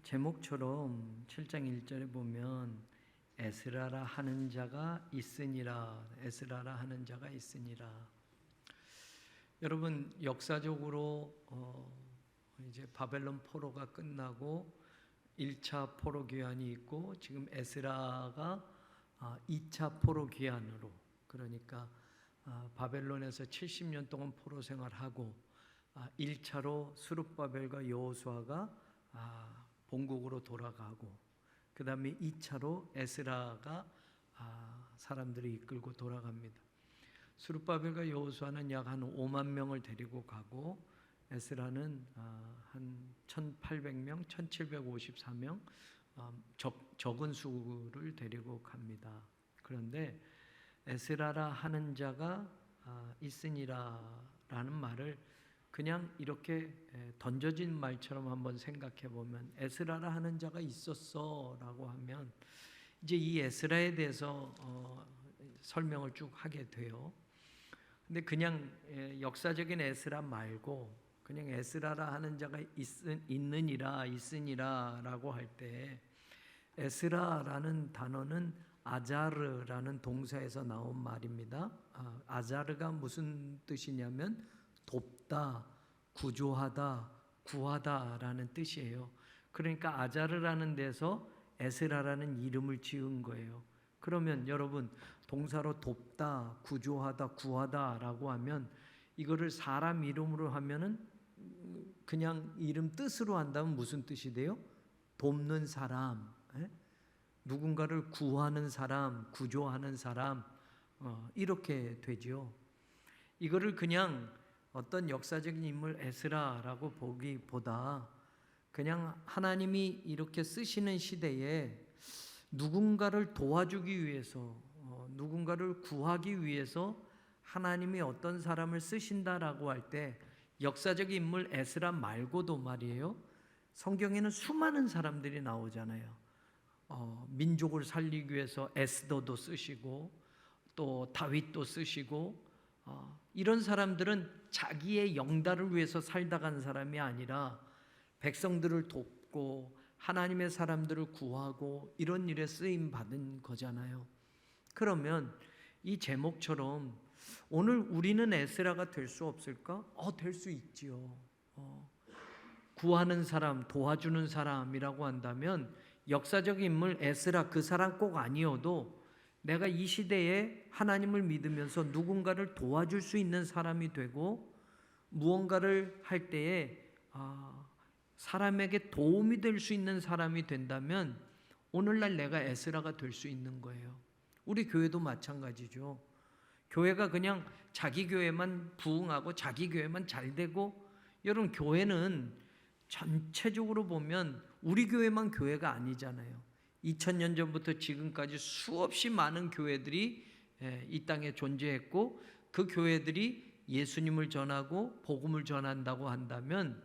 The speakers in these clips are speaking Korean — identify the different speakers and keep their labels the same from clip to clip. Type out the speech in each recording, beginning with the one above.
Speaker 1: 제목처럼 7장 1절에 보면 에스라라 하는 자가 있으니라, 에스라라 하는 자가 있으니라. 여러분, 역사적으로 이제 바벨론 포로가 끝나고 1차 포로 귀환이 있고, 지금 에스라가 2차 포로 귀환으로, 그러니까 바벨론에서 70년 동안 포로 생활하고 1차로 스룹바벨과 여호수아가 본국으로 돌아가고, 그 다음에 2차로 에스라가 사람들을 이끌고 돌아갑니다. 스룹바벨과 여호수아는 약 한 5만 명을 데리고 가고, 에스라는 한 1800명, 1754명 적은 수를 데리고 갑니다. 그런데 에스라라 하는 자가 있으니라 라는 말을 그냥 이렇게 던져진 말처럼 한번 생각해 보면, 에스라라 하는 자가 있었어 라고 하면 이제 이 에스라에 대해서 설명을 쭉 하게 돼요. 근데 그냥 역사적인 에스라 말고 그냥 에스라라 하는 자가 있느니라, 있으니라 라고 할 때, 에스라라는 단어는 아자르라는 동사에서 나온 말입니다. 아자르가 무슨 뜻이냐면 돕다, 구조하다, 구하다 라는 뜻이에요. 그러니까 아자르라는 데서 에스라라는 이름을 지은 거예요. 그러면 여러분, 동사로 돕다, 구조하다, 구하다 라고 하면, 이거를 사람 이름으로 하면은 그냥 이름 뜻으로 한다면 무슨 뜻이 돼요? 돕는 사람, 누군가를 구하는 사람, 구조하는 사람, 이렇게 되죠. 이거를 그냥 어떤 역사적인 인물 에스라라고 보기보다 그냥 하나님이 이렇게 쓰시는 시대에 누군가를 도와주기 위해서, 누군가를 구하기 위해서 하나님이 어떤 사람을 쓰신다라고 할 때, 역사적 인물 에스라 말고도 말이에요, 성경에는 수많은 사람들이 나오잖아요. 민족을 살리기 위해서 에스더도 쓰시고, 또 다윗도 쓰시고, 이런 사람들은 자기의 영달을 위해서 살다 간 사람이 아니라 백성들을 돕고 하나님의 사람들을 구하고 이런 일에 쓰임 받은 거잖아요. 그러면 이 제목처럼 오늘 우리는 에스라가 될 수 없을까? 될 수 있지요. 구하는 사람, 도와주는 사람이라고 한다면 역사적 인물 에스라, 그 사람 꼭 아니어도 내가 이 시대에 하나님을 믿으면서 누군가를 도와줄 수 있는 사람이 되고, 무언가를 할 때에 사람에게 도움이 될 수 있는 사람이 된다면 오늘날 내가 에스라가 될 수 있는 거예요. 우리 교회도 마찬가지죠. 교회가 그냥 자기 교회만 부흥하고 자기 교회만 잘 되고, 여러분, 교회는 전체적으로 보면 우리 교회만 교회가 아니잖아요. 2000년 전부터 지금까지 수없이 많은 교회들이 이 땅에 존재했고, 그 교회들이 예수님을 전하고 복음을 전한다고 한다면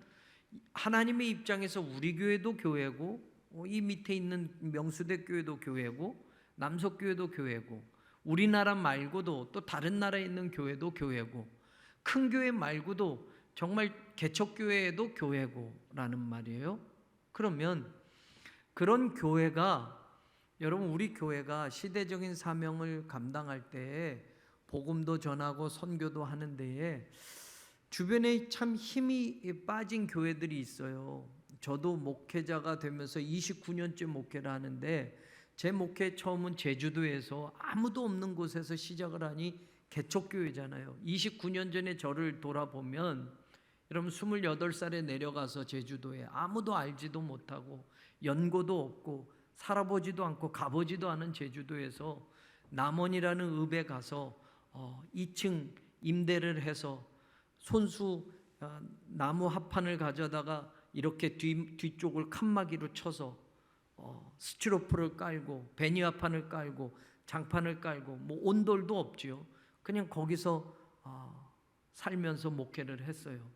Speaker 1: 하나님의 입장에서 우리 교회도 교회고, 이 밑에 있는 명수대 교회도 교회고, 남석교회도 교회고, 우리나라 말고도 또 다른 나라에 있는 교회도 교회고, 큰 교회 말고도 정말 개척교회도 교회고 라는 말이에요. 그러면 그런 교회가, 여러분, 우리 교회가 시대적인 사명을 감당할 때에 복음도 전하고 선교도 하는 데에 주변에 참 힘이 빠진 교회들이 있어요. 저도 목회자가 되면서 29년째 목회를 하는데, 제 목회 처음은 제주도에서 아무도 없는 곳에서 시작을 하니 개척교회잖아요. 29년 전에 저를 돌아보면, 여러분, 28살에 내려가서 제주도에 아무도 알지도 못하고 연고도 없고 살아보지도 않고 가보지도 않은 제주도에서 남원이라는 읍에 가서 2층 임대를 해서 손수 나무 합판을 가져다가 이렇게 뒤쪽을 칸막이로 쳐서 스티로폼을 깔고 베니화판을 깔고 장판을 깔고, 뭐 온돌도 없지요. 그냥 거기서 살면서 목회를 했어요.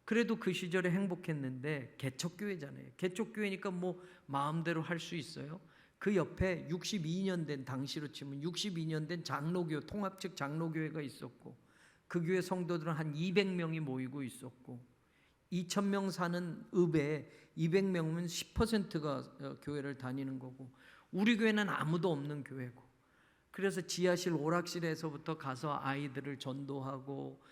Speaker 1: 그래도 그 시절에 행복했는데, 개척교회잖아요. 개척교회니까 뭐 마음대로 할 수 있어요. 그 옆에 62년 된, 당시로 치면 62년 된 장로교, 통합측 장로교회가 있었고, 그 교회 성도들은 한 200명이 모이고 있었고, 2,000명 사는 읍에 200명이면 10%가 교회를 다니는 거고, 우리 교회는 아무도 없는 교회고, 그래서 지하실 오락실에서부터 가서 아이들을 전도하고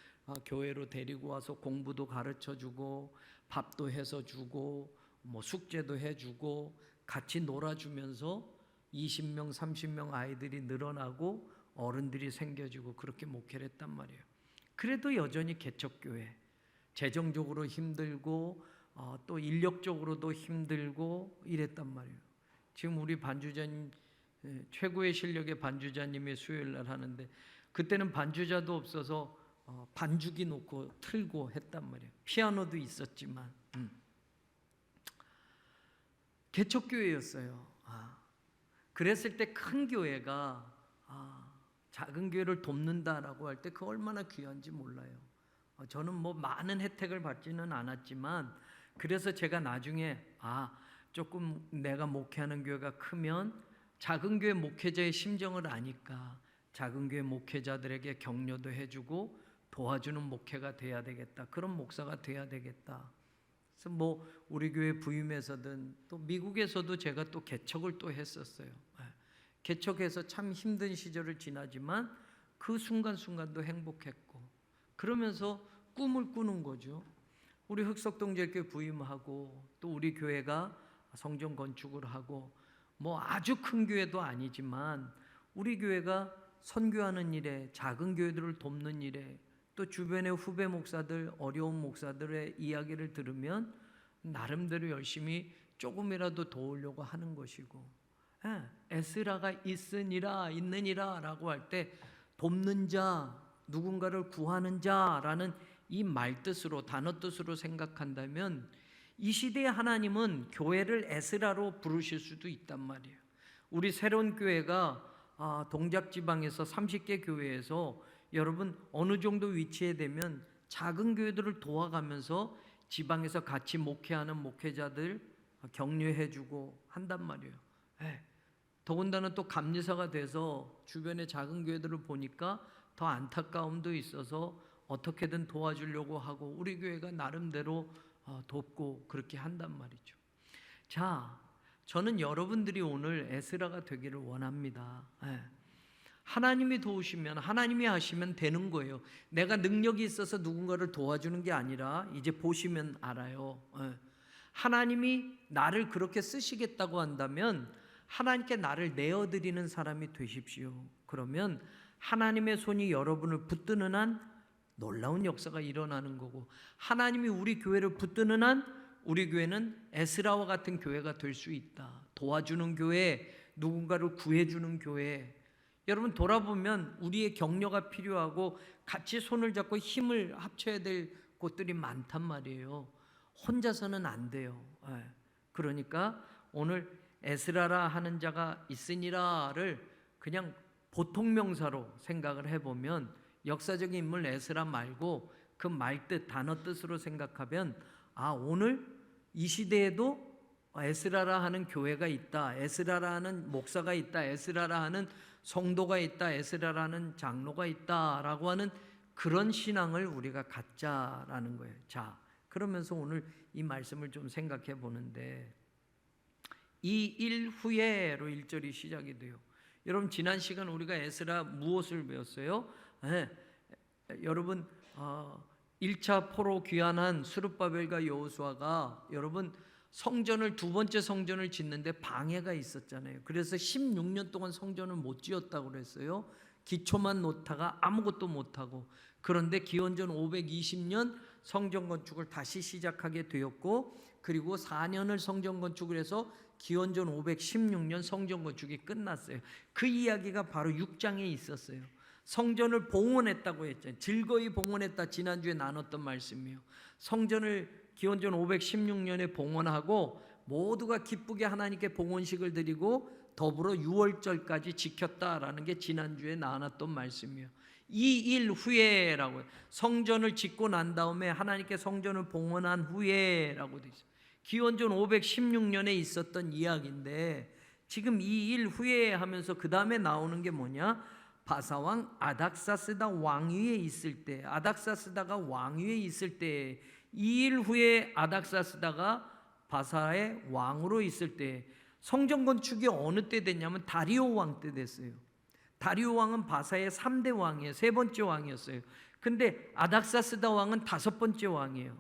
Speaker 1: 교회로 데리고 와서 공부도 가르쳐주고 밥도 해서 주고 뭐 숙제도 해주고 같이 놀아주면서 20명 30명 아이들이 늘어나고 어른들이 생겨지고 그렇게 목회를 했단 말이에요. 그래도 여전히 개척교회, 재정적으로 힘들고 또 인력적으로도 힘들고 이랬단 말이에요. 지금 우리 반주자님, 최고의 실력의 반주자님의 수요일날 하는데, 그때는 반주자도 없어서 반주기 놓고 틀고 했단 말이에요. 피아노도 있었지만 개척교회였어요. 그랬을 때 큰 교회가 작은 교회를 돕는다라고 할 때 그 얼마나 귀한지 몰라요. 저는 뭐 많은 혜택을 받지는 않았지만, 그래서 제가 나중에 조금 내가 목회하는 교회가 크면 작은 교회 목회자의 심정을 아니까 작은 교회 목회자들에게 격려도 해주고 도와주는 목회가 돼야 되겠다, 그런 목사가 돼야 되겠다. 그래서 뭐 우리 교회 부임에서든 또 미국에서도 제가 또 개척을 또 했었어요. 개척해서 참 힘든 시절을 지나지만 그 순간순간도 행복했고, 그러면서 꿈을 꾸는 거죠. 우리 흑석동제교회 부임하고 또 우리 교회가 성전 건축을 하고, 뭐 아주 큰 교회도 아니지만 우리 교회가 선교하는 일에, 작은 교회들을 돕는 일에, 또 주변의 후배 목사들, 어려운 목사들의 이야기를 들으면 나름대로 열심히 조금이라도 도우려고 하는 것이고, 에스라가 있느니라 라고 할 때 돕는 자, 누군가를 구하는 자라는 이 말뜻으로, 단어뜻으로 생각한다면 이 시대의 하나님은 교회를 에스라로 부르실 수도 있단 말이에요. 우리 새로운 교회가 동작지방에서 30개 교회에서 여러분 어느 정도 위치에 되면 작은 교회들을 도와가면서 지방에서 같이 목회하는 목회자들 격려해주고 한단 말이에요. 더군다나 또 감리사가 돼서 주변의 작은 교회들을 보니까 더 안타까움도 있어서 어떻게든 도와주려고 하고 우리 교회가 나름대로 돕고 그렇게 한단 말이죠. 자, 저는 여러분들이 오늘 에스라가 되기를 원합니다. 하나님이 도우시면, 하나님이 하시면 되는 거예요. 내가 능력이 있어서 누군가를 도와주는 게 아니라 이제 보시면 알아요. 하나님이 나를 그렇게 쓰시겠다고 한다면 하나님께 나를 내어드리는 사람이 되십시오. 그러면 하나님의 손이 여러분을 붙드는 한 놀라운 역사가 일어나는 거고, 하나님이 우리 교회를 붙드는 한 우리 교회는 에스라와 같은 교회가 될 수 있다. 도와주는 교회, 누군가를 구해주는 교회. 여러분 돌아보면 우리의 격려가 필요하고 같이 손을 잡고 힘을 합쳐야 될 곳들이 많단 말이에요. 혼자서는 안 돼요. 그러니까 오늘 에스라라 하는 자가 있으니라를 그냥 보통 명사로 생각을 해보면, 역사적인 인물 에스라 말고 그 말뜻, 단어 뜻으로 생각하면 오늘 이 시대에도 에스라라 하는 교회가 있다, 에스라라 하는 목사가 있다, 에스라라 하는 성도가 있다, 에스라라 하는 장로가 있다라고 하는 그런 신앙을 우리가 갖자라는 거예요. 자, 그러면서 오늘 이 말씀을 좀 생각해 보는데, 이 일 후에로 1절이 시작이 돼요. 여러분 지난 시간 우리가 에스라 무엇을 배웠어요? 여러분 1차 포로 귀환한 스룹바벨과 여호수아가 여러분 성전을, 두 번째 성전을 짓는데 방해가 있었잖아요. 그래서 16년 동안 성전을 못 지었다고 그랬어요. 기초만 놓다가 아무것도 못하고, 그런데 기원전 520년 성전 건축을 다시 시작하게 되었고, 그리고 4년을 성전 건축을 해서 기원전 516년 성전 건축이 끝났어요. 그 이야기가 바로 6장에 있었어요. 성전을 봉헌했다고 했잖아요. 즐거이 봉헌했다, 지난주에 나눴던 말씀이에요. 성전을 기원전 516년에 봉헌하고 모두가 기쁘게 하나님께 봉헌식을 드리고 더불어 6월절까지 지켰다라는 게 지난주에 나눴던 말씀이에요. 이 일 후에라고, 성전을 짓고 난 다음에 하나님께 성전을 봉헌한 후에라고 되어 있어요. 기원전 516년에 있었던 이야기인데, 지금 이 일 후에 하면서 그 다음에 나오는 게 뭐냐? 바사왕 아닥사스다 왕위에 있을 때, 아닥사스다가 왕위에 있을 때 2일 후에 아닥사스다가 바사의 왕으로 있을 때, 성전 건축이 어느 때 됐냐면 다리오 왕 때 됐어요. 다리오 왕은 바사의 3대 왕이에요. 세 번째 왕이었어요. 근데 아닥사스다 왕은 5번째 왕이에요,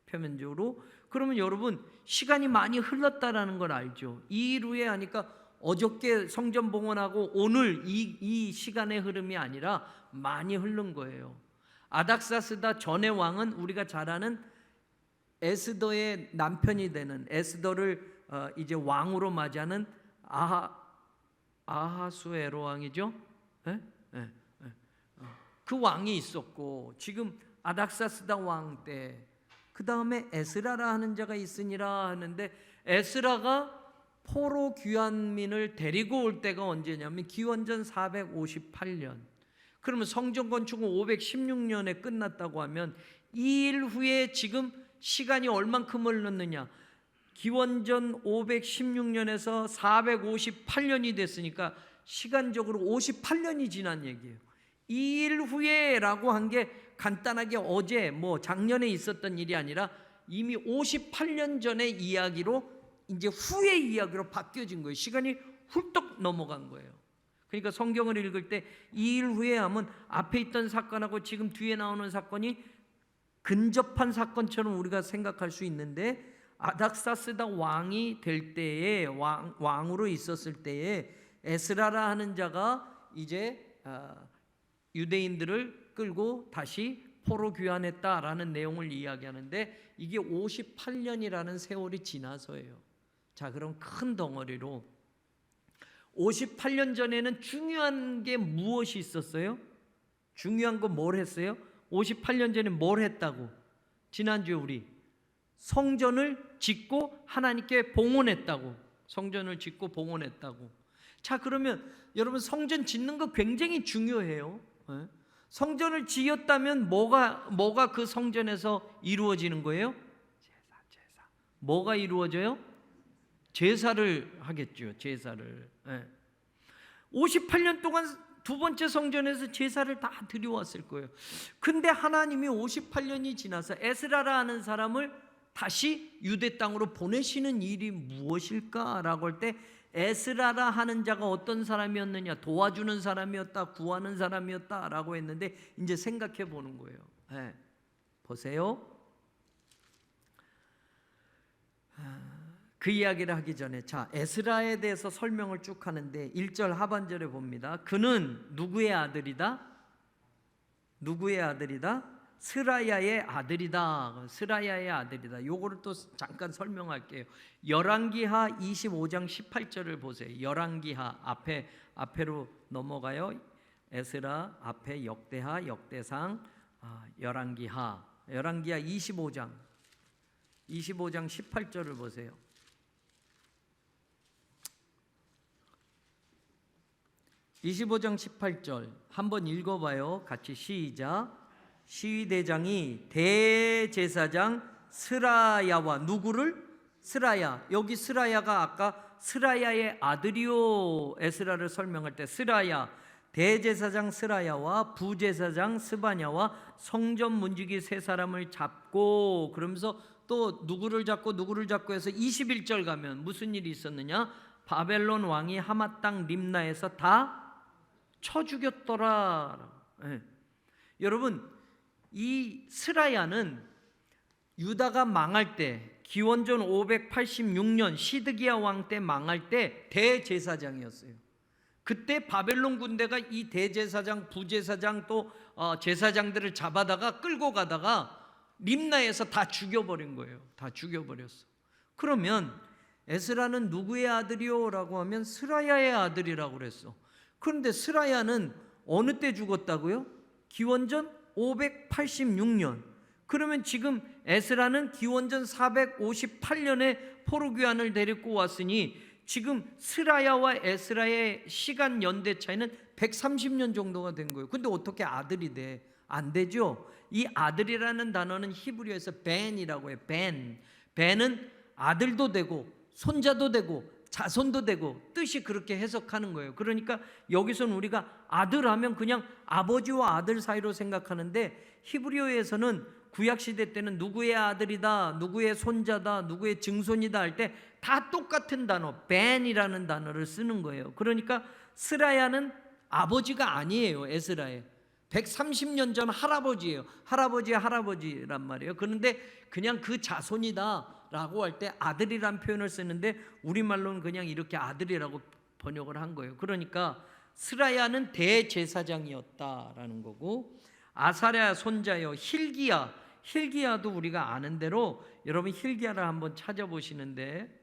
Speaker 1: 표면적으로. 그러면 여러분, 시간이 많이 흘렀다라는 걸 알죠. 2일 후에 하니까 어저께 성전 봉헌하고 오늘 이 시간의 흐름이 아니라 많이 흐른 거예요. 아닥사스다 전의 왕은 우리가 잘 아는 에스더의 남편이 되는, 에스더를 이제 왕으로 맞이하는 아하수에로 왕이죠. 그 왕이 있었고, 지금 아닥사스다 왕 때 그 다음에 에스라라 하는 자가 있으니라 하는데, 에스라가 포로 귀환민을 데리고 올 때가 언제냐면 기원전 458년. 그러면 성전 건축은 516년에 끝났다고 하면 2일 후에 지금 시간이 얼만큼 흘렀느냐, 기원전 516년에서 458년이 됐으니까 시간적으로 58년이 지난 얘기예요. 2일 후에라고 한 게 간단하게 어제 작년에 있었던 일이 아니라 이미 58년 전의 이야기로, 이제 후의 이야기로 바뀌어진 거예요. 시간이 훌떡 넘어간 거예요. 그러니까 성경을 읽을 때 2일 후에 하면 앞에 있던 사건하고 지금 뒤에 나오는 사건이 근접한 사건처럼 우리가 생각할 수 있는데, 아닥사스다 왕이 될 때에, 왕으로 있었을 때에 에스라라 하는 자가 이제 유대인들을 끌고 다시 포로 귀환했다라는 내용을 이야기하는데, 이게 58년이라는 세월이 지나서예요. 자, 그럼 큰 덩어리로 58년 전에는 중요한 게 무엇이 있었어요? 중요한 거 뭘 했어요? 58년 전에 뭘 했다고? 지난주에 우리 성전을 짓고 하나님께 봉헌했다고. 성전을 짓고 봉헌했다고. 자, 그러면 여러분, 성전 짓는 거 굉장히 중요해요. 성전을 지었다면 뭐가 그 성전에서 이루어지는 거예요? 제사. 뭐가 이루어져요? 제사를 하겠죠. 제사를. 58년 동안 두 번째 성전에서 제사를 다 드려왔을 거예요. 근데 하나님이 58년이 지나서 에스라라 하는 사람을 다시 유대 땅으로 보내시는 일이 무엇일까라고 할 때, 에스라라 하는 자가 어떤 사람이었느냐, 도와주는 사람이었다, 구하는 사람이었다라고 했는데, 이제 생각해 보는 거예요. 보세요. 그 이야기를 하기 전에, 자, 에스라에 대해서 설명을 쭉 하는데 1절 하반절에 봅니다. 그는 누구의 아들이다? 누구의 아들이다? 스라야의 아들이다. 스라야의 아들이다. 요거를 또 잠깐 설명할게요. 열왕기하 25장 18절을 보세요. 열왕기하 앞에로 넘어가요. 에스라 앞에 역대하, 역대상, 열왕기하 25장 18절을 보세요. (25장 18절) 한번 읽어봐요. 같이 시작. 시위대장이 대제사장 스라야와, 누구를? 스라야. 여기 스라야가 아까 스라야의 아들이요, 에스라를 설명할 때 스라야, 대제사장 스라야와 부제사장 스바냐와 성전 문지기 세 사람을 잡고, 그러면서 또 누구를 잡고 해서 21절 가면 무슨 일이 있었느냐? 바벨론 왕이 하맛 땅 림나에서 다 쳐 죽였더라. 여러분, 이 스라야는 유다가 망할 때, 기원전 586년 시드기야 왕 때 망할 때 대제사장이었어요. 그때 바벨론 군대가 이 대제사장, 부제사장, 또 제사장들을 잡아다가 끌고 가다가 림나에서 다 죽여버린 거예요. 다 죽여버렸어. 그러면 에스라는 누구의 아들이요? 라고 하면 스라야의 아들이라고 그랬어. 그런데 스라야는 어느 때 죽었다고요? 기원전 586년. 그러면 지금 에스라는 기원전 458년에 포로귀환을 데리고 왔으니 지금 스라야와 에스라의 시간 연대 차이는 130년 정도가 된 거예요. 근데 어떻게 아들이 돼? 안 되죠. 이 아들이라는 단어는 히브리어에서 벤이라고 해요. 벤은 아들도 되고 손자도 되고 자손도 되고, 뜻이 그렇게 해석하는 거예요. 그러니까 여기서는 우리가 아들 하면 그냥 아버지와 아들 사이로 생각하는데, 히브리어에서는 구약 시대 때는 누구의 아들이다, 누구의 손자다, 누구의 증손이다 할 때 다 똑같은 단어, 벤이라는 단어를 쓰는 거예요. 그러니까 스라야는 아버지가 아니에요. 에스라의 130년 전 할아버지예요. 할아버지의 할아버지란 말이에요. 그런데 그냥 그 자손이다 라고 할 때 아들이란 표현을 쓰는데 우리말로는 그냥 이렇게 아들이라고 번역을 한 거예요. 그러니까 스라야는 대제사장이었다라는 거고, 아사랴 손자요 힐기야도 우리가 아는 대로, 여러분 힐기야를 한번 찾아보시는데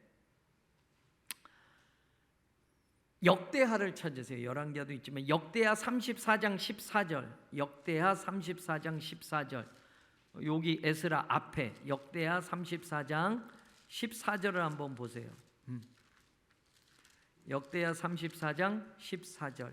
Speaker 1: 역대하를 찾으세요. 열왕기하도 있지만 역대하 34장 14절, 역대하 34장 14절, 여기 에스라 앞에 역대하 34장 14절을 한번 보세요. 역대하 34장 14절.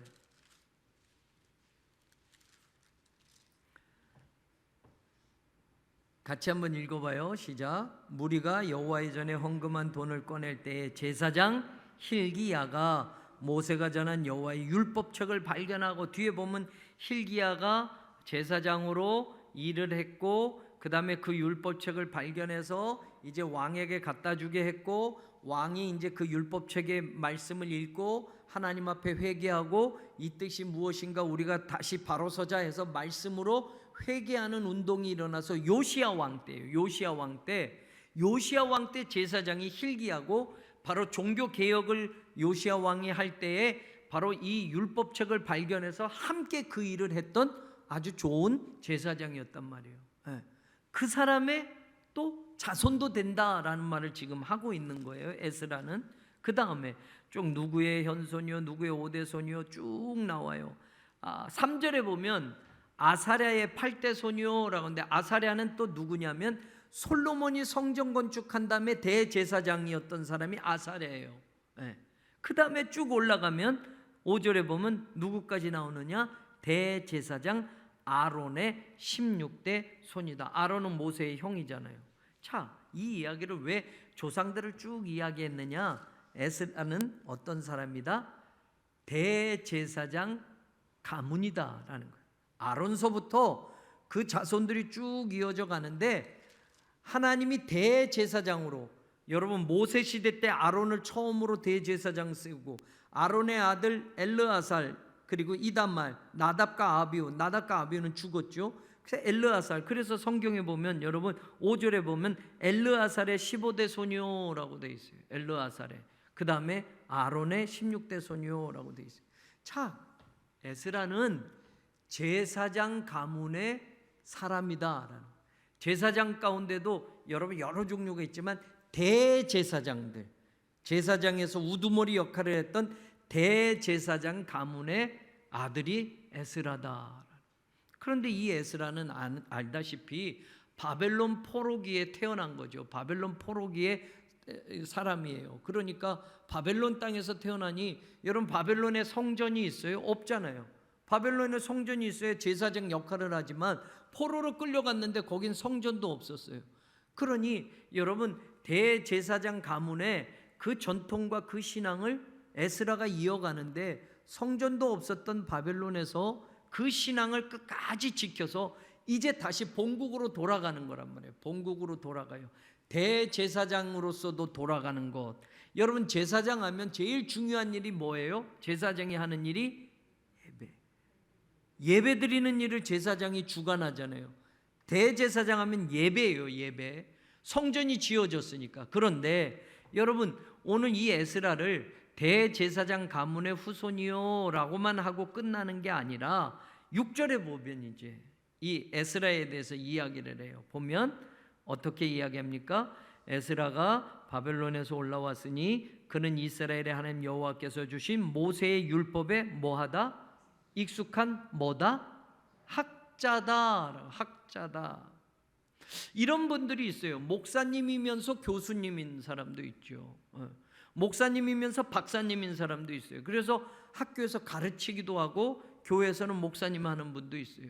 Speaker 1: 같이 한번 읽어봐요. 시작. 무리가 여호와의 전에 헌금한 돈을 꺼낼 때에 제사장 힐기야가 모세가 전한 여호와의 율법책을 발견하고, 뒤에 보면 힐기야가 제사장으로 일을 했고 그 다음에 그 율법책을 발견해서 이제 왕에게 갖다 주게 했고, 왕이 이제 그 율법책의 말씀을 읽고 하나님 앞에 회개하고 이 뜻이 무엇인가 우리가 다시 바로 서자 해서 말씀으로 회개하는 운동이 일어나서 요시야 왕 때예요. 요시야 왕 때 제사장이 힐기야고, 바로 종교 개혁을 요시야 왕이 할 때에 바로 이 율법책을 발견해서 함께 그 일을 했던 아주 좋은 제사장이었단 말이에요. 그 사람의 또 자손도 된다라는 말을 지금 하고 있는 거예요, 에스라는. 그 다음에 쭉 누구의 현손이요, 누구의 오대손이요 쭉 나와요. 3절에 보면 아사랴의 8대 손이요라고 하는데, 아사랴는 또 누구냐면 솔로몬이 성전 건축한 다음에 대제사장이었던 사람이 아사랴예요. 그 다음에 쭉 올라가면 5절에 보면 누구까지 나오느냐? 대제사장 아론의 16대 손이다. 아론은 모세의 형이잖아요. 자, 이 이야기를 왜 조상들을 쭉 이야기했느냐? 에스라는 어떤 사람이다? 대제사장 가문이다라는 거예요. 아론서부터 그 자손들이 쭉 이어져 가는데, 하나님이 대제사장으로, 여러분 모세 시대 때 아론을 처음으로 대제사장 쓰고, 아론의 아들 엘르아살, 그리고 이단말, 나답과 아비우, 나답과 아비우는 죽었죠. 그래서 엘르아살, 그래서 성경에 보면 여러분 5절에 보면 엘르아살의 15대 소녀라고 되어 있어요. 엘르아살의, 그 다음에 아론의 16대 소녀라고 되어 있어요. 자, 에스라는 제사장 가문의 사람이다. 제사장 가운데도 여러분 여러 종류가 있지만 대제사장들, 제사장에서 우두머리 역할을 했던 대제사장 가문의 아들이 에스라다. 그런데 이 에스라는 알다시피 바벨론 포로기에 태어난 거죠. 바벨론 포로기의 사람이에요. 그러니까 바벨론 땅에서 태어나니, 여러분 바벨론에 성전이 있어요? 없잖아요. 바벨론에 성전이 있어야 제사장 역할을 하지만 포로로 끌려갔는데 거긴 성전도 없었어요. 그러니 여러분 대제사장 가문의 그 전통과 그 신앙을 에스라가 이어가는데, 성전도 없었던 바벨론에서 그 신앙을 끝까지 지켜서 이제 다시 본국으로 돌아가는 거란 말이에요. 본국으로 돌아가요. 대제사장으로서도 돌아가는 것. 여러분 제사장 하면 제일 중요한 일이 뭐예요? 제사장이 하는 일이 예배 드리는 일을 제사장이 주관하잖아요. 대제사장 하면 예배예요. 예배. 성전이 지어졌으니까. 그런데 여러분 오늘 이 에스라를 대제사장 가문의 후손이요 라고만 하고 끝나는 게 아니라 6절에 보면 이제 이 에스라에 대해서 이야기를 해요. 보면 어떻게 이야기합니까? 에스라가 바벨론에서 올라왔으니 그는 이스라엘의 하나님 여호와께서 주신 모세의 율법에 뭐하다? 익숙한 뭐다? 학자다. 학자다. 이런 분들이 있어요. 목사님이면서 교수님인 사람도 있죠. 목사님이면서 박사님인 사람도 있어요. 그래서 학교에서 가르치기도 하고 교회에서는 목사님 하는 분도 있어요.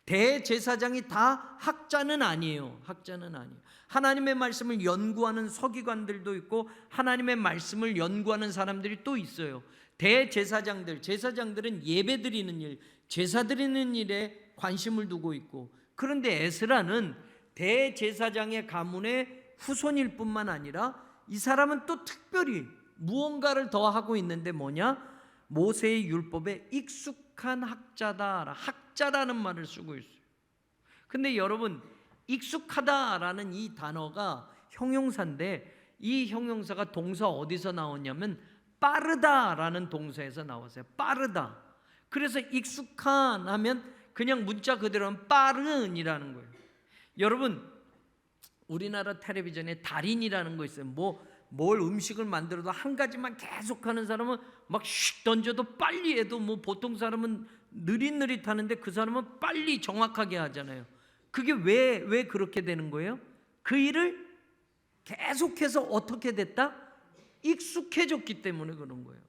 Speaker 1: 대제사장이 다 학자는 아니에요. 학자는 아니에요. 하나님의 말씀을 연구하는 서기관들도 있고 하나님의 말씀을 연구하는 사람들이 또 있어요. 대제사장들, 제사장들은 예배 드리는 일, 제사 드리는 일에 관심을 두고 있고, 그런데 에스라는 대제사장의 가문의 후손일 뿐만 아니라 이 사람은 또 특별히 무언가를 더 하고 있는데 뭐냐? 모세의 율법에 익숙한 학자다. 학자라는 말을 쓰고 있어요. 근데 여러분, 익숙하다라는 이 단어가 형용사인데 이 형용사가 동사 어디서 나왔냐면 빠르다라는 동사에서 나왔어요. 빠르다. 그래서 익숙한 하면 그냥 문자 그대로는 빠른이라는 거예요. 여러분, 우리나라 텔레비전에 달인이라는 거 있어요. 뭘 음식을 만들어도 한 가지만 계속 하는 사람은 막 슉 던져도 빨리 해도 보통 사람은 느릿느릿 하는데 그 사람은 빨리 정확하게 하잖아요. 그게 왜 그렇게 되는 거예요? 그 일을 계속해서 어떻게 됐다? 익숙해졌기 때문에 그런 거예요.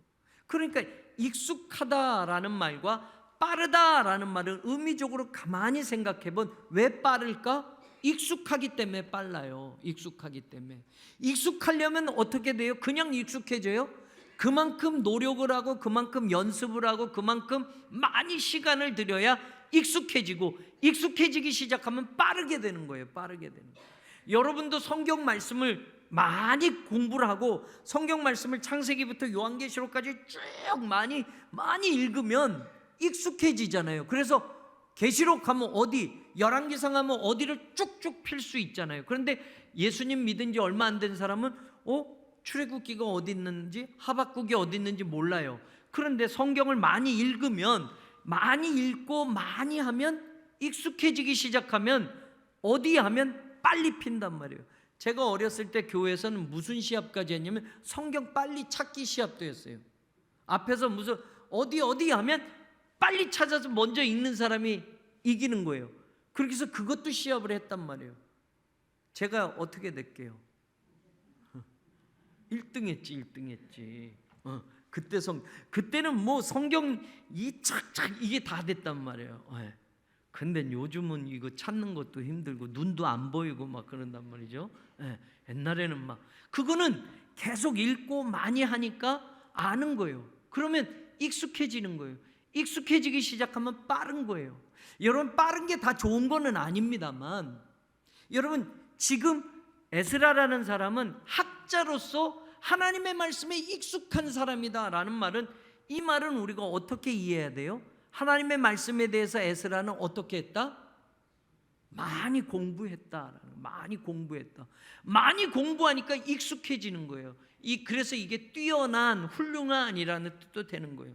Speaker 1: 그러니까 익숙하다라는 말과 빠르다라는 말을 의미적으로 가만히 생각해본 왜 빠를까? 익숙하기 때문에 빨라요. 익숙하기 때문에. 익숙하려면 어떻게 돼요? 그냥 익숙해져요? 그만큼 노력을 하고 그만큼 연습을 하고 그만큼 많이 시간을 들여야 익숙해지고, 익숙해지기 시작하면 빠르게 되는 거예요. 빠르게 되는 거예요. 여러분도 성경 말씀을 많이 공부를 하고 성경 말씀을 창세기부터 요한계시록까지 쭉 많이 읽으면 익숙해지잖아요. 그래서 계시록 하면 어디, 열왕기상 하면 어디를 쭉쭉 필 수 있잖아요. 그런데 예수님 믿은 지 얼마 안 된 사람은 출애굽기가 어디 있는지, 하박국이 어디 있는지 몰라요. 그런데 성경을 많이 읽으면, 많이 읽고 많이 하면, 익숙해지기 시작하면 어디 하면 빨리 핀단 말이에요. 제가 어렸을 때 교회에서는 무슨 시합까지 했냐면 성경 빨리 찾기 시합도 했어요. 앞에서 무슨 어디 하면 빨리 찾아서 먼저 읽는 사람이 이기는 거예요. 그렇게 해서 그것도 시합을 했단 말이에요. 제가 어떻게 됐게요? 1등 했지. 그때는 성경 착착 이게 다 됐단 말이에요. 근데 요즘은 이거 찾는 것도 힘들고 눈도 안 보이고 막 그런단 말이죠. 옛날에는 그거는 계속 읽고 많이 하니까 아는 거예요. 그러면 익숙해지는 거예요. 익숙해지기 시작하면 빠른 거예요. 여러분, 빠른 게 다 좋은 거는 아닙니다만, 여러분 지금 에스라라는 사람은 학자로서 하나님의 말씀에 익숙한 사람이다라는 말은, 이 말은 우리가 어떻게 이해해야 돼요? 하나님의 말씀에 대해서 에스라는 어떻게 했다? 많이 공부했다. 많이 공부하니까 익숙해지는 거예요. 그래서 이게 뛰어난, 훌륭한이라는 뜻도 되는 거예요.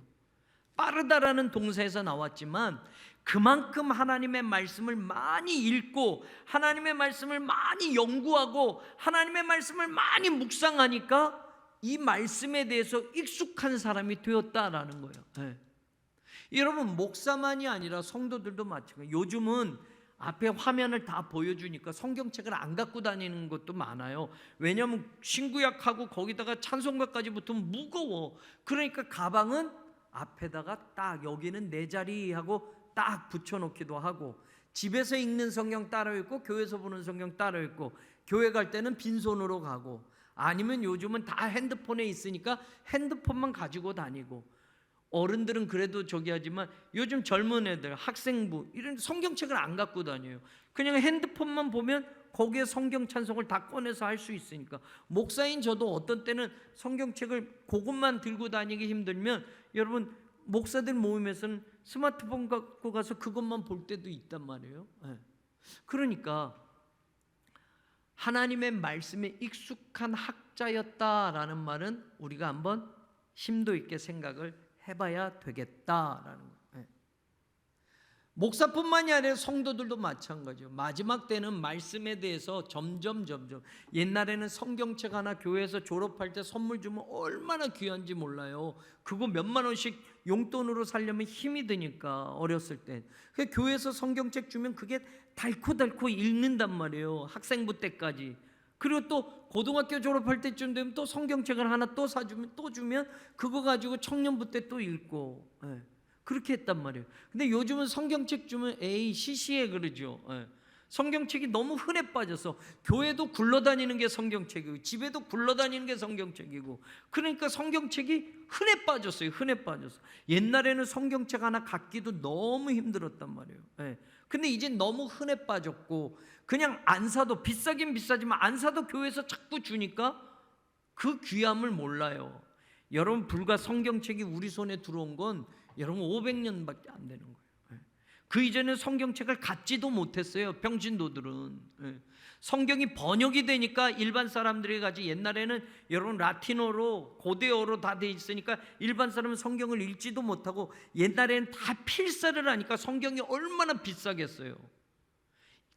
Speaker 1: 빠르다라는 동사에서 나왔지만 그만큼 하나님의 말씀을 많이 읽고 하나님의 말씀을 많이 연구하고 하나님의 말씀을 많이 묵상하니까 이 말씀에 대해서 익숙한 사람이 되었다라는 거예요. 여러분, 목사만이 아니라 성도들도 마찬가지예요. 요즘은 앞에 화면을 다 보여주니까 성경책을 안 갖고 다니는 것도 많아요. 왜냐하면 신구약하고 거기다가 찬송가까지 붙으면 무거워. 그러니까 가방은 앞에다가 딱 여기는 내 자리 하고 딱 붙여놓기도 하고, 집에서 읽는 성경 따로 읽고 교회에서 보는 성경 따로 읽고, 교회 갈 때는 빈손으로 가고, 아니면 요즘은 다 핸드폰에 있으니까 핸드폰만 가지고 다니고, 어른들은 그래도 하지만 요즘 젊은 애들, 학생부 이런 성경책을 안 갖고 다녀요. 그냥 핸드폰만 보면 거기에 성경 찬송을 다 꺼내서 할 수 있으니까. 목사인 저도 어떤 때는 성경책을 그것만 들고 다니기 힘들면, 여러분 목사들 모임에서는 스마트폰 갖고 가서 그것만 볼 때도 있단 말이에요. 그러니까 하나님의 말씀에 익숙한 학자였다라는 말은 우리가 한번 심도 있게 생각을 해봐야 되겠다라는 거예요. 목사뿐만이 아니라 성도들도 마찬가지예요. 마지막 때는 말씀에 대해서 점점 옛날에는 성경책 하나 교회에서 졸업할 때 선물 주면 얼마나 귀한지 몰라요. 그거 몇만 원씩 용돈으로 살려면 힘이 드니까, 어렸을 때. 교회에서 성경책 주면 그게 달코달코 읽는단 말이에요. 학생부 때까지. 그리고 또 고등학교 졸업할 때쯤 되면 또 성경책을 하나 또 사주면, 또 주면 그거 가지고 청년부 때 또 읽고, 그렇게 했단 말이에요. 근데 요즘은 성경책 주면 시시해 그러죠. 성경책이 너무 흔해 빠져서 교회도 굴러다니는 게 성경책이고 집에도 굴러다니는 게 성경책이고, 그러니까 성경책이 흔해 빠졌어요. 흔해 빠져서. 옛날에는 성경책 하나 갖기도 너무 힘들었단 말이에요. 예. 근데 이제 너무 흔해 빠졌고 그냥 안 사도, 비싸긴 비싸지만 안 사도 교회에서 자꾸 주니까 그 귀함을 몰라요. 여러분, 불과 성경책이 우리 손에 들어온 건 여러분 500년밖에 안 되는 거예요. 그 이전에 성경책을 갖지도 못했어요. 평신도들은. 성경이 번역이 되니까 일반 사람들이 가지, 옛날에는 여러분 라틴어로, 고대어로 다 돼 있으니까 일반 사람은 성경을 읽지도 못하고, 옛날에는 다 필사를 하니까 성경이 얼마나 비싸겠어요.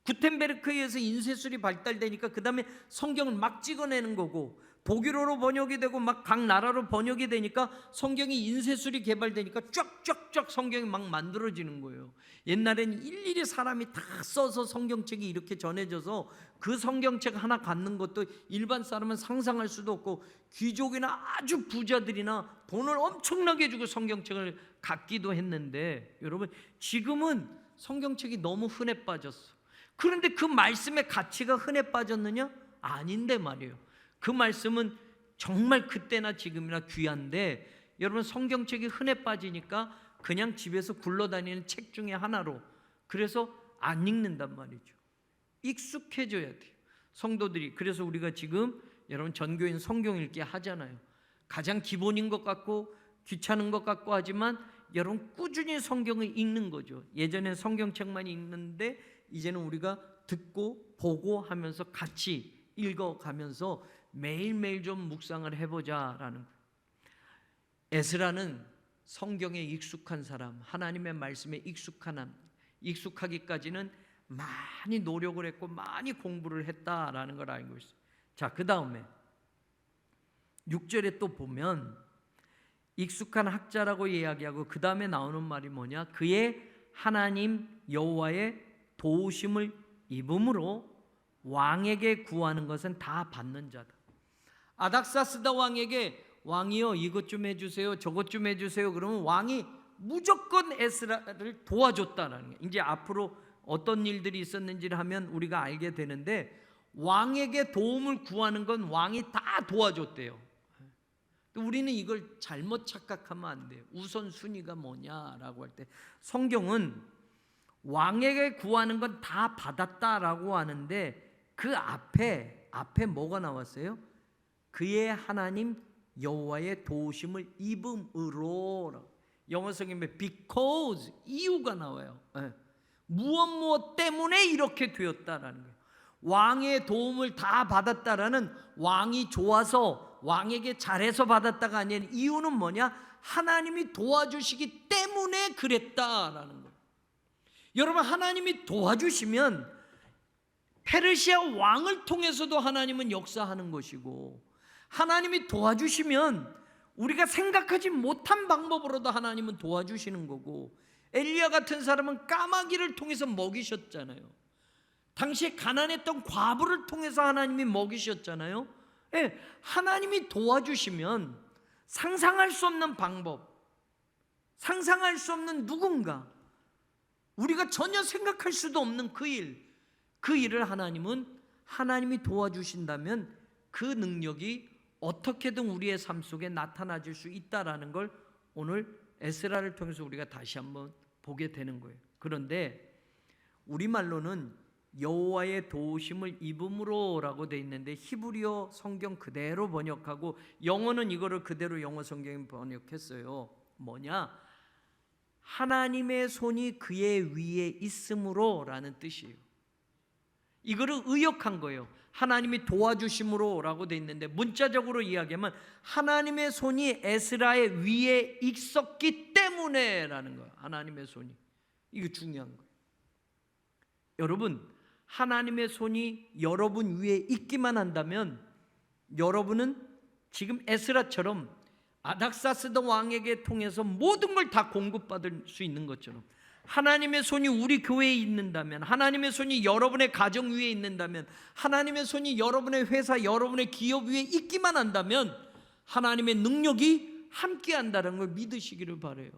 Speaker 1: 구텐베르크에 의해서 인쇄술이 발달되니까 그 다음에 성경을 막 찍어내는 거고, 독일어로 번역이 되고 막 각 나라로 번역이 되니까 성경이 인쇄술이 개발되니까 쫙쫙쫙 성경이 막 만들어지는 거예요. 옛날에는 일일이 사람이 다 써서 성경책이 이렇게 전해져서 그 성경책 하나 갖는 것도 일반 사람은 상상할 수도 없고, 귀족이나 아주 부자들이나 돈을 엄청나게 주고 성경책을 갖기도 했는데, 여러분 지금은 성경책이 너무 흔해 빠졌어. 그런데 그 말씀의 가치가 흔해 빠졌느냐? 아닌데 말이에요. 그 말씀은 정말 그때나 지금이나 귀한데, 여러분 성경책이 흔해 빠지니까 그냥 집에서 굴러다니는 책 중에 하나로, 그래서 안 읽는단 말이죠. 익숙해져야 돼요, 성도들이. 그래서 우리가 지금 여러분 전교인 성경 읽기 하잖아요. 가장 기본인 것 같고 귀찮은 것 같고 하지만 여러분 꾸준히 성경을 읽는 거죠. 예전엔 성경책만 읽는데 이제는 우리가 듣고 보고 하면서 같이 읽어가면서 매일매일 좀 묵상을 해보자라는 거예요. 에스라는 성경에 익숙한 사람, 하나님의 말씀에 익숙하기까지는 많이 노력을 했고 많이 공부를 했다라는 걸 알고 있어요. 자, 그 다음에 6절에 또 보면 익숙한 학자라고 이야기하고 그 다음에 나오는 말이 뭐냐? 그의 하나님 여호와의 도우심을 입음으로 왕에게 구하는 것은 다 받는 자다. 아닥사스다 왕에게 왕이여 이것 좀 해주세요, 저것 좀 해주세요. 그러면 왕이 무조건 에스라를 도와줬다라는 거예요. 이제 앞으로 어떤 일들이 있었는지를 하면 우리가 알게 되는데, 왕에게 도움을 구하는 건 왕이 다 도와줬대요. 우리는 이걸 잘못 착각하면 안 돼요. 우선순위가 뭐냐라고 할 때 성경은 왕에게 구하는 건 다 받았다라고 하는데, 그 앞에 뭐가 나왔어요? 그의 하나님 여호와의 도우심을 입음으로. 영어 성경에 because, 이유가 나와요. 무엇 때문에 이렇게 되었다라는 거예요. 왕의 도움을 다 받았다라는, 왕이 좋아서 왕에게 잘해서 받았다가 아니라 이유는 뭐냐? 하나님이 도와주시기 때문에 그랬다라는 거예요. 여러분, 하나님이 도와주시면 페르시아 왕을 통해서도 하나님은 역사하는 것이고, 하나님이 도와주시면 우리가 생각하지 못한 방법으로도 하나님은 도와주시는 거고, 엘리야 같은 사람은 까마귀를 통해서 먹이셨잖아요. 당시에 가난했던 과부를 통해서 하나님이 먹이셨잖아요. 하나님이 도와주시면 상상할 수 없는 방법, 상상할 수 없는 누군가, 우리가 전혀 생각할 수도 없는 그 일을 하나님이 도와주신다면 그 능력이 어떻게든 우리의 삶 속에 나타나질 수 있다라는 걸 오늘 에스라를 통해서 우리가 다시 한번 보게 되는 거예요. 그런데 우리말로는 여호와의 도우심을 입음으로라고 돼 있는데, 히브리어 성경 그대로 번역하고 영어는 이거를 그대로 영어 성경에 번역했어요. 뭐냐? 하나님의 손이 그의 위에 있음으로라는 뜻이에요. 이거를 의역한 거예요. 하나님이 도와주심으로라고 돼 있는데, 문자적으로 이야기하면 하나님의 손이 에스라의 위에 있었기 때문에라는 거예요. 하나님의 손이. 이거 중요한 거예요. 여러분, 하나님의 손이 여러분 위에 있기만 한다면 여러분은 지금 에스라처럼 아닥사스다 왕에게 통해서 모든 걸 다 공급받을 수 있는 것처럼, 하나님의 손이 우리 교회에 있는다면, 하나님의 손이 여러분의 가정 위에 있는다면, 하나님의 손이 여러분의 회사, 여러분의 기업 위에 있기만 한다면 하나님의 능력이 함께 한다는 걸 믿으시기를 바라요.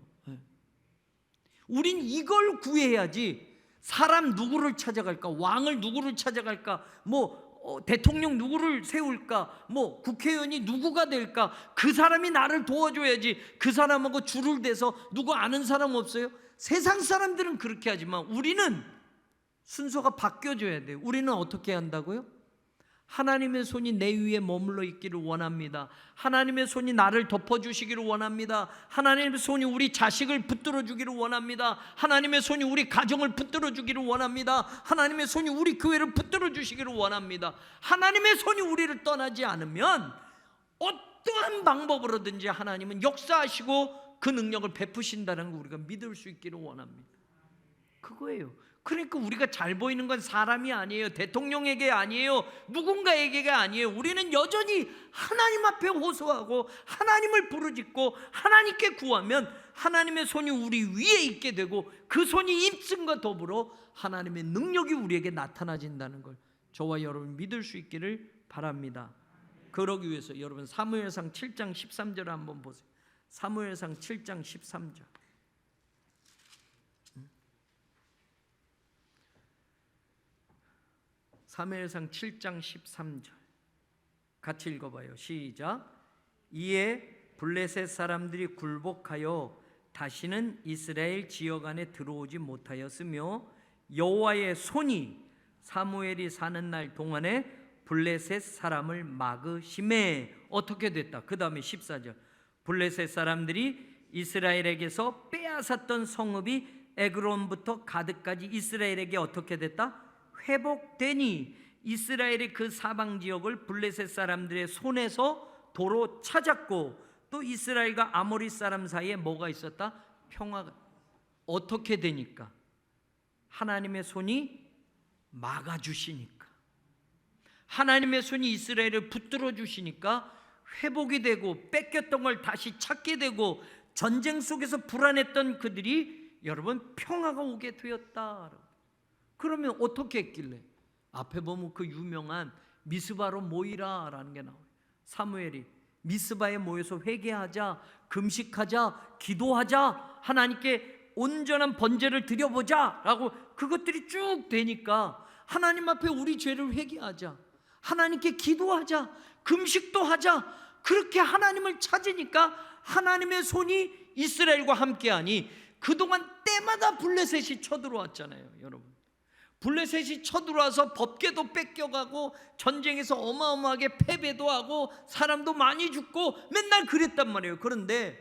Speaker 1: 우린 이걸 구해야지 사람 누구를 찾아갈까? 왕을 누구를 찾아갈까? 대통령 누구를 세울까? 국회의원이 누구가 될까? 그 사람이 나를 도와줘야지. 그 사람하고 줄을 대서 누구 아는 사람 없어요? 세상 사람들은 그렇게 하지만 우리는 순서가 바뀌어져야 돼요. 우리는 어떻게 한다고요? 하나님의 손이 내 위에 머물러 있기를 원합니다. 하나님의 손이 나를 덮어주시기를 원합니다. 하나님의 손이 우리 자식을 붙들어 주기를 원합니다. 하나님의 손이 우리 가정을 붙들어 주기를 원합니다. 하나님의 손이 우리 교회를 붙들어 주시기를 원합니다. 하나님의 손이 우리를 떠나지 않으면 어떠한 방법으로든지 하나님은 역사하시고 그 능력을 베푸신다는 걸 우리가 믿을 수 있기를 원합니다. 그거예요. 그러니까 우리가 잘 보이는 건 사람이 아니에요. 대통령에게 아니에요. 누군가에게가 아니에요. 우리는 여전히 하나님 앞에 호소하고 하나님을 부르짖고 하나님께 구하면 하나님의 손이 우리 위에 있게 되고 그 손이 임씀과 더불어 하나님의 능력이 우리에게 나타나진다는 걸 저와 여러분 믿을 수 있기를 바랍니다. 그러기 위해서 여러분 사무엘상 7장 13절을 한번 보세요. 사무엘상 7장 13절. 사무엘상 7장 13절 같이 읽어봐요. 시작. 이에 블레셋 사람들이 굴복하여 다시는 이스라엘 지역 안에 들어오지 못하였으며 여호와의 손이 사무엘이 사는 날 동안에 블레셋 사람을 막으심에 어떻게 됐다? 그 다음에 14절. 블레셋 사람들이 이스라엘에게서 빼앗았던 성읍이 에그론부터 가드까지 이스라엘에게 어떻게 됐다? 회복되니 이스라엘의 그 사방 지역을 블레셋 사람들의 손에서 도로 찾았고 또 이스라엘과 아모리 사람 사이에 뭐가 있었다? 평화가. 어떻게 되니까? 하나님의 손이 막아주시니까, 하나님의 손이 이스라엘을 붙들어 주시니까 회복이 되고 뺏겼던 걸 다시 찾게 되고 전쟁 속에서 불안했던 그들이 여러분 평화가 오게 되었다. 그러면 어떻게 했길래? 앞에 보면 그 유명한 미스바로 모이라라는 게 나와요. 사무엘이 미스바에 모여서 회개하자, 금식하자, 기도하자, 하나님께 온전한 번제를 드려보자 라고 그것들이 쭉 되니까 하나님 앞에 우리 죄를 회개하자, 하나님께 기도하자, 금식도 하자, 그렇게 하나님을 찾으니까 하나님의 손이 이스라엘과 함께하니 그동안 때마다 블레셋이 쳐들어왔잖아요. 여러분, 블레셋이 쳐들어와서 법궤도 뺏겨가고 전쟁에서 어마어마하게 패배도 하고 사람도 많이 죽고 맨날 그랬단 말이에요. 그런데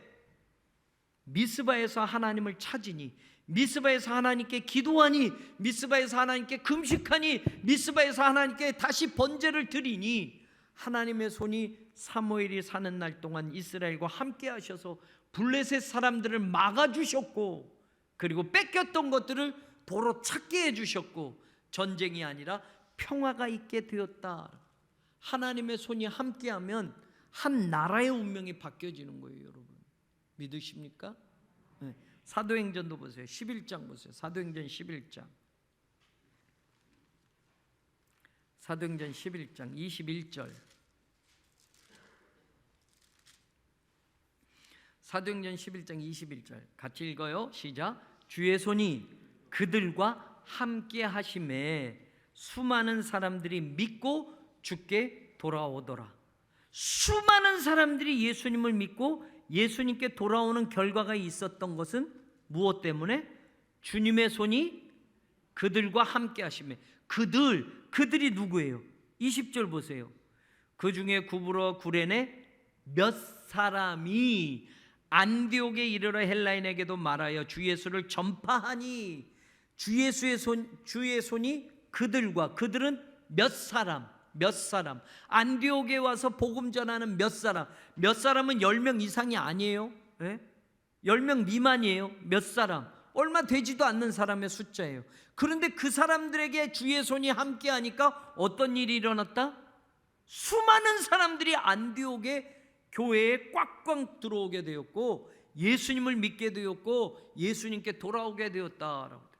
Speaker 1: 미스바에서 하나님을 찾으니, 미스바에서 하나님께 기도하니, 미스바에서 하나님께 금식하니, 미스바에서 하나님께 다시 번제를 드리니 하나님의 손이 사무엘이 사는 날 동안 이스라엘과 함께 하셔서 블레셋 사람들을 막아주셨고, 그리고 뺏겼던 것들을 도로 찾게 해주셨고, 전쟁이 아니라 평화가 있게 되었다. 하나님의 손이 함께하면 한 나라의 운명이 바뀌어지는 거예요. 여러분 믿으십니까? 네. 사도행전도 보세요. 11장 보세요. 사도행전 11장. 사도행전 11장 21절. 사도행전 11장 21절 같이 읽어요. 시작. 주의 손이 그들과 함께 하심에 수많은 사람들이 믿고 주께 돌아오더라. 수많은 사람들이 예수님을 믿고 예수님께 돌아오는 결과가 있었던 것은 무엇 때문에? 주님의 손이 그들과 함께 하심에. 그들이 누구예요? 20절 보세요. 그 중에 구브로 구레네 몇 사람이 안디옥에 이르러 헬라인에게도 말하여 주 예수를 전파하니, 주의 손이 그들은 몇 사람, 안디옥에 와서 복음 전하는 몇 사람은 10명 이상이 아니에요. 10명 미만이에요. 몇 사람, 얼마 되지도 않는 사람의 숫자예요. 그런데 그 사람들에게 주의 손이 함께 하니까 어떤 일이 일어났다? 수많은 사람들이 안디옥에 교회에 꽉꽉 들어오게 되었고 예수님을 믿게 되었고 예수님께 돌아오게 되었다라고.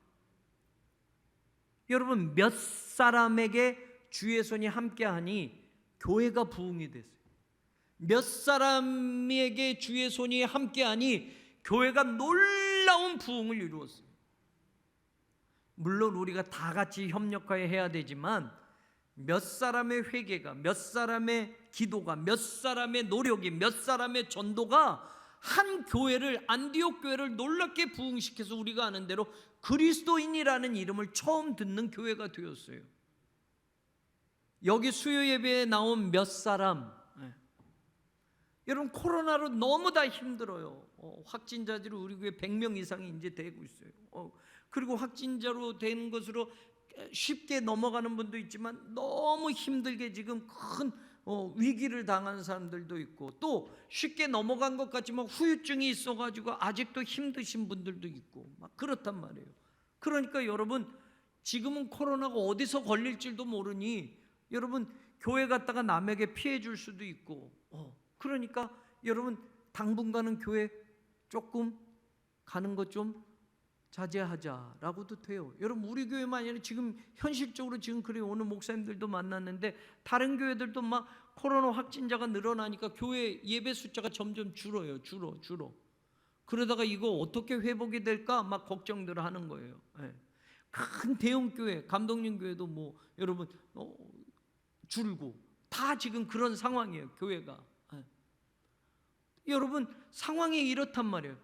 Speaker 1: 여러분, 몇 사람에게 주의 손이 함께하니 교회가 부흥이 됐어요. 몇 사람에게 주의 손이 함께하니 교회가 놀라운 부흥을 이루었어요. 물론 우리가 다 같이 협력해야 되지만 몇 사람의 회개가, 몇 사람의 기도가, 몇 사람의 노력이, 몇 사람의 전도가 한 교회를, 안디옥 교회를 놀랍게 부흥시켜서 우리가 아는 대로 그리스도인이라는 이름을 처음 듣는 교회가 되었어요. 여기 수요 예배에 나온 몇 사람, 여러분 코로나로 너무 다 힘들어요. 확진자들이 우리 교회 100명 이상이 이제 되고 있어요. 그리고 확진자로 되는 것으로 쉽게 넘어가는 분도 있지만 너무 힘들게 지금 큰 위기를 당한 사람들도 있고, 또 쉽게 넘어간 것 같지만 후유증이 있어가지고 아직도 힘드신 분들도 있고 막 그렇단 말이에요. 그러니까 여러분 지금은 코로나가 어디서 걸릴지도 모르니 여러분 교회 갔다가 남에게 피해 줄 수도 있고, 그러니까 여러분 당분간은 교회 조금 가는 것 좀 자제하자라고도 돼요. 여러분 우리 교회만 아니라 지금 현실적으로 지금 그래요. 오늘 목사님들도 만났는데 다른 교회들도 막 코로나 확진자가 늘어나니까 교회 예배 숫자가 점점 줄어요. 줄어. 그러다가 이거 어떻게 회복이 될까 막 걱정들 하는 거예요. 큰 대형 교회, 감독님 교회도 뭐 여러분 줄고 다 지금 그런 상황이에요. 교회가. 여러분 상황이 이렇단 말이에요.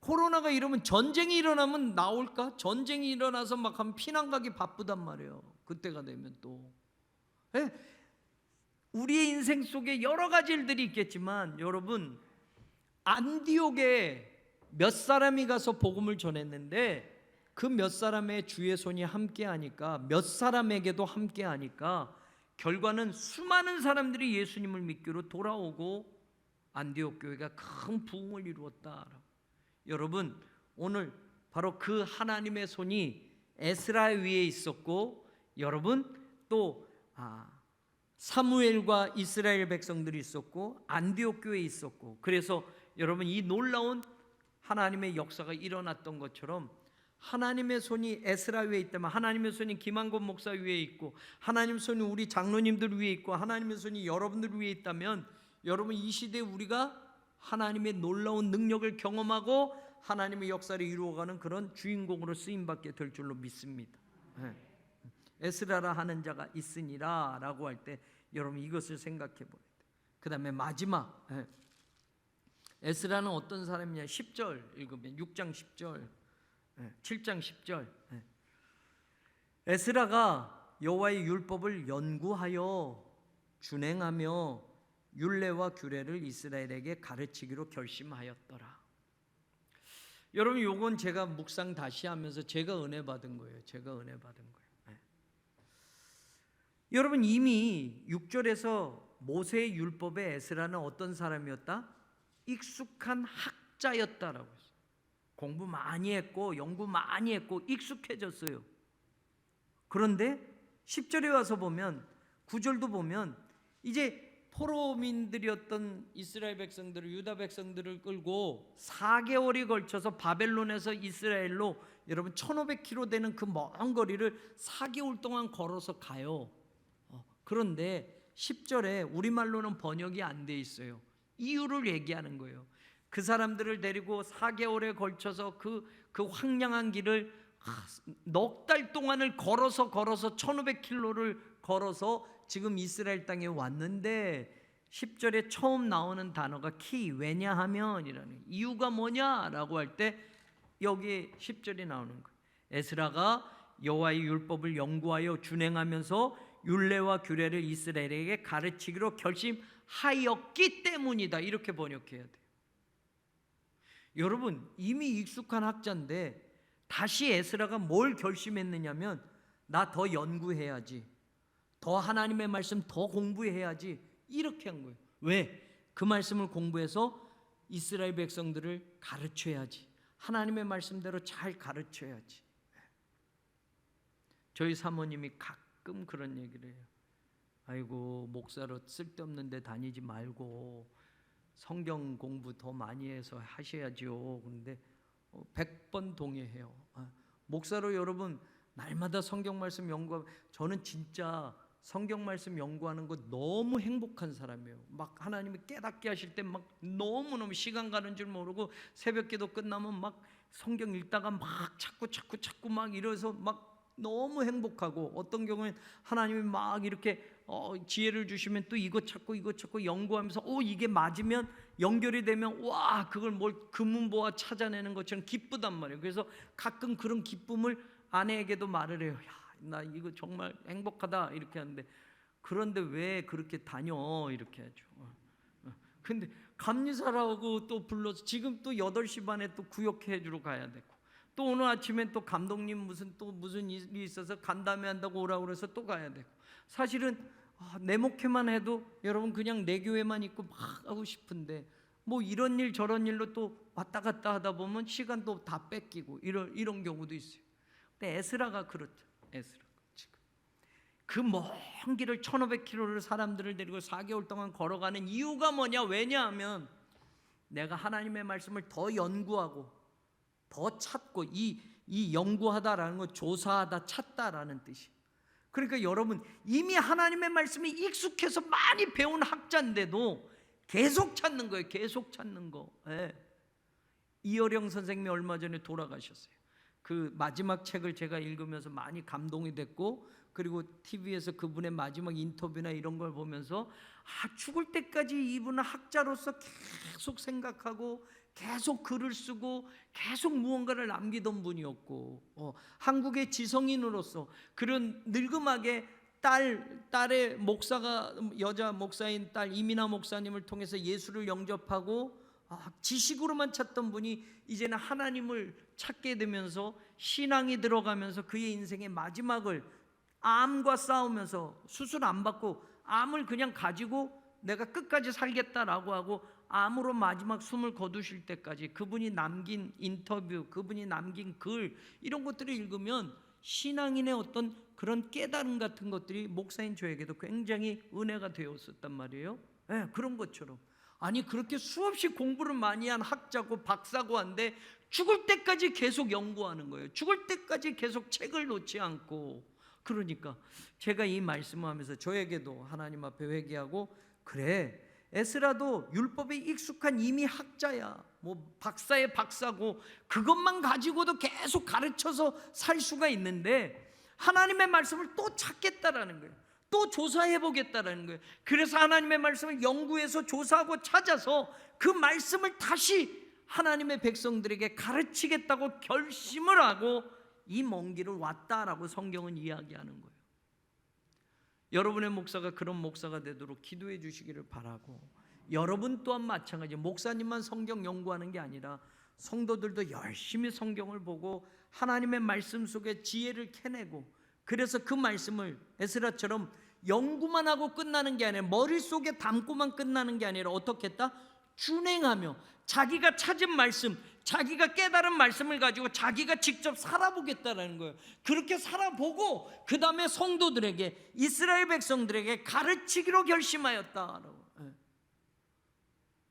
Speaker 1: 코로나가 이러면 전쟁이 일어나면 나올까? 전쟁이 일어나서 막 하면 피난 가기 바쁘단 말이에요. 그때가 되면 또 우리의 인생 속에 여러 가지 일들이 있겠지만 여러분 안디옥에 몇 사람이 가서 복음을 전했는데 그 몇 사람의 주의 손이 함께 하니까, 몇 사람에게도 함께 하니까 결과는 수많은 사람들이 예수님을 믿기로 돌아오고 안디옥 교회가 큰 부흥을 이루었다. 여러분 오늘 바로 그 하나님의 손이 에스라 위에 있었고, 여러분 또 사무엘과 이스라엘 백성들이 있었고 안디옥 교회에 있었고, 그래서 여러분 이 놀라운 하나님의 역사가 일어났던 것처럼 하나님의 손이 에스라 위에 있다면 하나님의 손이 김한권 목사 위에 있고 하나님의 손이 우리 장로님들 위에 있고 하나님의 손이 여러분들 위에 있다면 여러분 이 시대에 우리가 하나님의 놀라운 능력을 경험하고 하나님의 역사를 이루어가는 그런 주인공으로 쓰임받게 될 줄로 믿습니다. 에스라라 하는 자가 있으니라 라고 할 때 여러분 이것을 생각해 보아야 돼요. 그 다음에 마지막 에스라는 어떤 사람이냐, 10절 읽으면 6장 10절 7장 10절 에스라가 여호와의 율법을 연구하여 준행하며 율례와 규례를 이스라엘에게 가르치기로 결심하였더라. 여러분 요건 제가 묵상 다시 하면서 제가 은혜 받은 거예요. 여러분 이미 6절에서 모세의 율법에 에스라는 어떤 사람이었다? 익숙한 학자였다라고 했어요. 공부 많이 했고 연구 많이 했고 익숙해졌어요. 그런데 10절에 와서 보면 9절도 보면 이제 포로민들이었던 이스라엘 백성들을, 유다 백성들을 끌고 4개월이 걸쳐서 바벨론에서 이스라엘로 여러분 1500km 되는 그 먼 거리를 4개월 동안 걸어서 가요. 그런데 10절에 우리말로는 번역이 안 돼 있어요. 이유를 얘기하는 거예요. 그 사람들을 데리고 4개월에 걸쳐서 그 황량한 길을 넉 달 동안을 걸어서 1500km를 걸어서 지금 이스라엘 땅에 왔는데 10절에 처음 나오는 단어가 키, 왜냐하면이라는, 이유가 뭐냐라고 할 때 여기 10절이 나오는 거예요. 에스라가 여호와의 율법을 연구하여 준행하면서 율례와 규례를 이스라엘에게 가르치기로 결심하였기 때문이다. 이렇게 번역해야 돼요. 여러분 이미 익숙한 학자인데 다시 에스라가 뭘 결심했느냐면 나 더 연구해야지, 더 하나님의 말씀 더 공부해야지, 이렇게 한 거예요. 왜? 그 말씀을 공부해서 이스라엘 백성들을 가르쳐야지, 하나님의 말씀대로 잘 가르쳐야지. 저희 사모님이 가끔 그런 얘기를 해요. 아이고 목사로 쓸데없는 데 다니지 말고 성경 공부 더 많이 해서 하셔야죠. 그런데 100번 동의해요. 목사로 여러분 날마다 성경 말씀 연구하고, 저는 진짜 성경 말씀 연구하는 거 너무 행복한 사람이에요. 막 하나님이 깨닫게 하실 때 막 너무너무 시간 가는 줄 모르고 새벽 기도 끝나면 막 성경 읽다가 막 자꾸 막 이래서 막 너무 행복하고, 어떤 경우엔 하나님이 막 이렇게 지혜를 주시면 또 이것 찾고 연구하면서 이게 맞으면, 연결이 되면 와, 그걸 뭘 금은보화 찾아내는 것처럼 기쁘단 말이에요. 그래서 가끔 그런 기쁨을 아내에게도 말을 해요. 야, 나 이거 정말 행복하다 이렇게 하는데, 그런데 왜 그렇게 다녀 이렇게 하죠. 근데 감리사라고 또 불러서 지금 또 8시 반에 또 구역회 주러 가야 되고, 또 오늘 아침에 또 감독님 무슨 일이 있어서 간담회 한다고 오라고 그래서 또 가야 되고, 사실은 내 목회만 해도 여러분 그냥 내 교회만 있고 막 하고 싶은데, 뭐 이런 일 저런 일로 또 왔다 갔다 하다 보면 시간도 다 뺏기고 이런 경우도 있어요. 근데 에스라가 그렇죠. 에스라가 지금 그 먼 길을 1500km를 사람들을 데리고 4개월 동안 걸어가는 이유가 뭐냐? 왜냐하면 내가 하나님의 말씀을 더 연구하고 더 찾고, 이 연구하다라는 건 조사하다, 찾다라는 뜻이에요. 그러니까 여러분, 이미 하나님의 말씀이 익숙해서 많이 배운 학자인데도 계속 찾는 거예요. 계속 찾는 거. 예. 이어령 선생님이 얼마 전에 돌아가셨어요. 그 마지막 책을 제가 읽으면서 많이 감동이 됐고, 그리고 TV에서 그분의 마지막 인터뷰나 이런 걸 보면서 죽을 때까지 이분은 학자로서 계속 생각하고 계속 글을 쓰고 계속 무언가를 남기던 분이었고, 한국의 지성인으로서 그런 늙음하게 딸의 목사가, 여자 목사인 딸 이민아 목사님을 통해서 예수를 영접하고 지식으로만 찾던 분이 이제는 하나님을 찾게 되면서 신앙이 들어가면서 그의 인생의 마지막을 암과 싸우면서, 수술 안 받고 암을 그냥 가지고 내가 끝까지 살겠다라고 하고 암으로 마지막 숨을 거두실 때까지 그분이 남긴 인터뷰, 그분이 남긴 글, 이런 것들을 읽으면 신앙인의 어떤 그런 깨달음 같은 것들이 목사인 저에게도 굉장히 은혜가 되었었단 말이에요. 네, 그런 것처럼, 아니 그렇게 수없이 공부를 많이 한 학자고 박사고 한데 죽을 때까지 계속 연구하는 거예요. 죽을 때까지 계속 책을 놓지 않고. 그러니까 제가 이 말씀을 하면서 저에게도 하나님 앞에 회개하고, 그래, 에스라도 율법에 익숙한 이미 학자야, 뭐 박사의 박사고 그것만 가지고도 계속 가르쳐서 살 수가 있는데 하나님의 말씀을 또 찾겠다라는 거예요. 또 조사해 보겠다라는 거예요. 그래서 하나님의 말씀을 연구해서 조사하고 찾아서 그 말씀을 다시 하나님의 백성들에게 가르치겠다고 결심을 하고 이 먼 길을 왔다라고 성경은 이야기하는 거예요. 여러분의 목사가 그런 목사가 되도록 기도해 주시기를 바라고, 여러분 또한 마찬가지, 목사님만 성경 연구하는 게 아니라 성도들도 열심히 성경을 보고 하나님의 말씀 속에 지혜를 캐내고, 그래서 그 말씀을 에스라처럼 연구만 하고 끝나는 게 아니라, 머릿속에 담고만 끝나는 게 아니라 어떻게 했다? 준행하며 자기가 찾은 말씀, 자기가 깨달은 말씀을 가지고 자기가 직접 살아보겠다라는 거예요. 그렇게 살아보고 그 다음에 성도들에게, 이스라엘 백성들에게 가르치기로 결심하였다라고.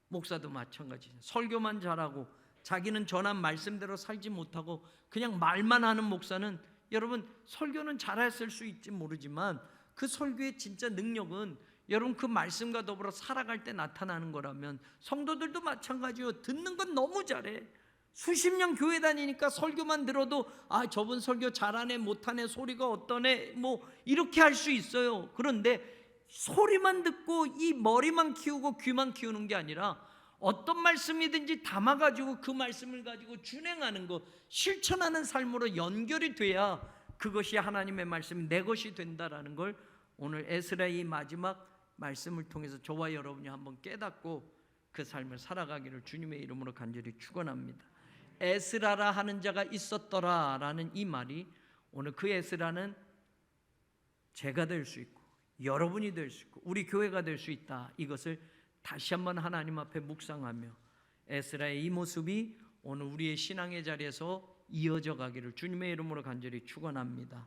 Speaker 1: 목사도 마찬가지죠. 설교만 잘하고 자기는 전한 말씀대로 살지 못하고 그냥 말만 하는 목사는, 여러분 설교는 잘했을 수 있지 모르지만 그 설교의 진짜 능력은 여러분 그 말씀과 더불어 살아갈 때 나타나는 거라면, 성도들도 마찬가지요. 듣는 건 너무 잘해. 수십 년 교회 다니니까 설교만 들어도 저분 설교 잘하네 못하네, 소리가 어떠네, 뭐 이렇게 할 수 있어요. 그런데 소리만 듣고 이 머리만 키우고 귀만 키우는 게 아니라 어떤 말씀이든지 담아가지고 그 말씀을 가지고 준행하는 것, 실천하는 삶으로 연결이 돼야 그것이 하나님의 말씀이 내 것이 된다라는 걸 오늘 에스라의 마지막 말씀을 통해서 저와 여러분이 한번 깨닫고 그 삶을 살아가기를 주님의 이름으로 간절히 축원합니다. 에스라라 하는 자가 있었더라 라는 이 말이, 오늘 그 에스라는 제가 될 수 있고 여러분이 될 수 있고 우리 교회가 될 수 있다. 이것을 다시 한번 하나님 앞에 묵상하며 에스라의 이 모습이 오늘 우리의 신앙의 자리에서 이어져 가기를 주님의 이름으로 간절히 축원합니다.